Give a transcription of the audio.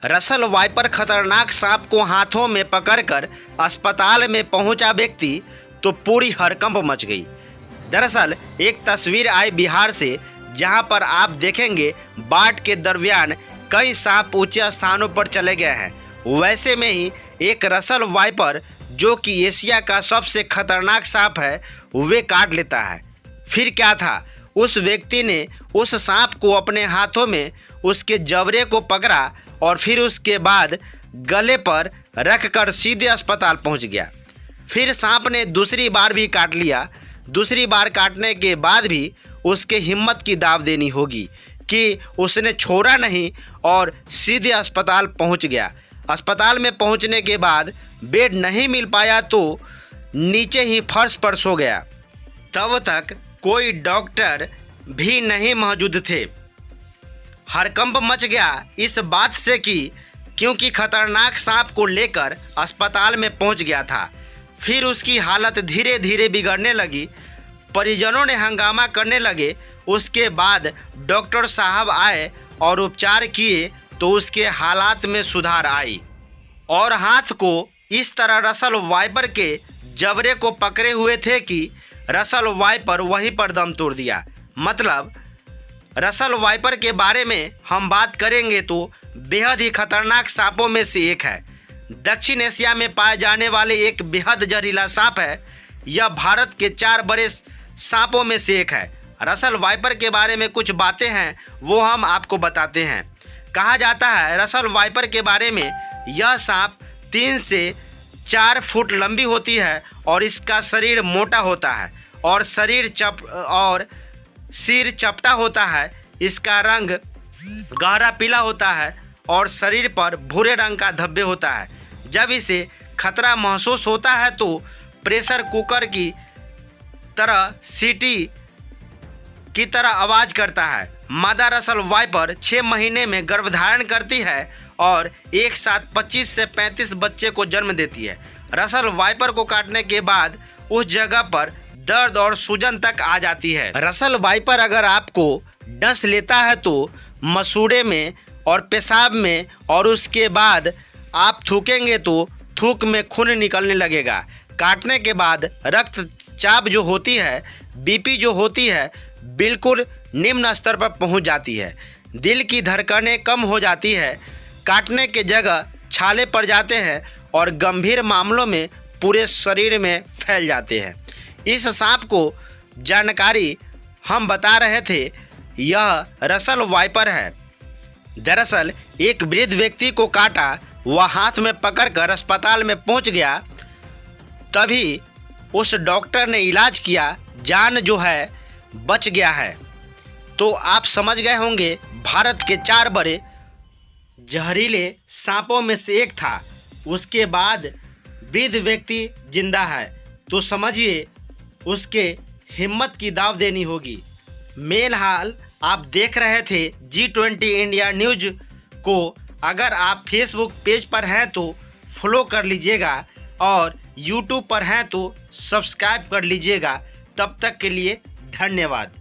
Russell viper खतरनाक सांप को हाथों में पकड़कर अस्पताल में पहुंचा व्यक्ति तो पूरी हड़कंप मच गई। दरअसल एक तस्वीर आई बिहार से, जहां पर आप देखेंगे बाढ़ के दरमियान कई सांप ऊंचे स्थानों पर चले गए हैं। वैसे में ही एक रसल वाइपर, जो कि एशिया का सबसे खतरनाक सांप है, वे काट लेता है। फिर क्या था, उस व्यक्ति ने उस सांप को अपने हाथों में उसके जबड़े को पकड़ा और फिर उसके बाद गले पर रखकर सीधे अस्पताल पहुंच गया। फिर सांप ने दूसरी बार भी काट लिया। दूसरी बार काटने के बाद भी उसके हिम्मत की दाव देनी होगी कि उसने छोड़ा नहीं और सीधे अस्पताल पहुंच गया। अस्पताल में पहुंचने के बाद बेड नहीं मिल पाया तो नीचे ही फर्श पर सो गया। तब तक कोई डॉक्टर भी नहीं मौजूद थे। हड़कंप मच गया इस बात से कि क्योंकि खतरनाक सांप को लेकर अस्पताल में पहुंच गया था। फिर उसकी हालत धीरे धीरे बिगड़ने लगी। परिजनों ने हंगामा करने लगे। उसके बाद डॉक्टर साहब आए और उपचार किए तो उसके हालात में सुधार आई और हाथ को इस तरह रसल वाइपर के जबड़े को पकड़े हुए थे कि रसल वाइपर वहीं पर दम तोड़ दिया। मतलब रसल वाइपर के बारे में हम बात करेंगे तो बेहद ही खतरनाक सांपों में से एक है। दक्षिण एशिया में पाए जाने वाले एक बेहद जहरीला सांप है। यह भारत के 4 बड़े सांपों में से एक है। रसल वाइपर के बारे में कुछ बातें हैं, वो हम आपको बताते हैं। कहा जाता है रसल वाइपर के बारे में, यह सांप 3 से 4 फुट लंबी होती है और इसका शरीर मोटा होता है और सिर चपटा होता है। इसका रंग गहरा पीला होता है और शरीर पर भूरे रंग का धब्बे होता है। जब इसे खतरा महसूस होता है तो प्रेशर कुकर की तरह सीटी की तरह आवाज़ करता है। मादा रसल वाइपर 6 महीने में गर्भधारण करती है और एक साथ 25 से 35 बच्चे को जन्म देती है। रसल वाइपर को काटने के बाद उस जगह पर दर्द और सूजन तक आ जाती है। रसल वाइपर अगर आपको डस लेता है तो मसूड़े में और पेशाब में और उसके बाद आप थूकेंगे तो थूक में खून निकलने लगेगा। काटने के बाद रक्तचाप जो होती है, बीपी जो होती है, बिल्कुल निम्न स्तर पर पहुंच जाती है। दिल की धड़कनें कम हो जाती है। काटने के जगह छाले पड़ जाते हैं और गंभीर मामलों में पूरे शरीर में फैल जाते हैं। इस सांप को जानकारी हम बता रहे थे, यह रसल वाइपर है। दरअसल एक वृद्ध व्यक्ति को काटा, वह हाथ में पकड़कर अस्पताल में पहुंच गया। तभी उस डॉक्टर ने इलाज किया, जान जो है बच गया है। तो आप समझ गए होंगे भारत के 4 बड़े जहरीले सांपों में से एक था। उसके बाद वृद्ध व्यक्ति जिंदा है तो समझिए उसके हिम्मत की दाव देनी होगी। मेल हाल आप देख रहे थे G20 इंडिया न्यूज को। अगर आप फेसबुक पेज पर हैं तो फॉलो कर लीजिएगा और यूट्यूब पर हैं तो सब्सक्राइब कर लीजिएगा। तब तक के लिए धन्यवाद।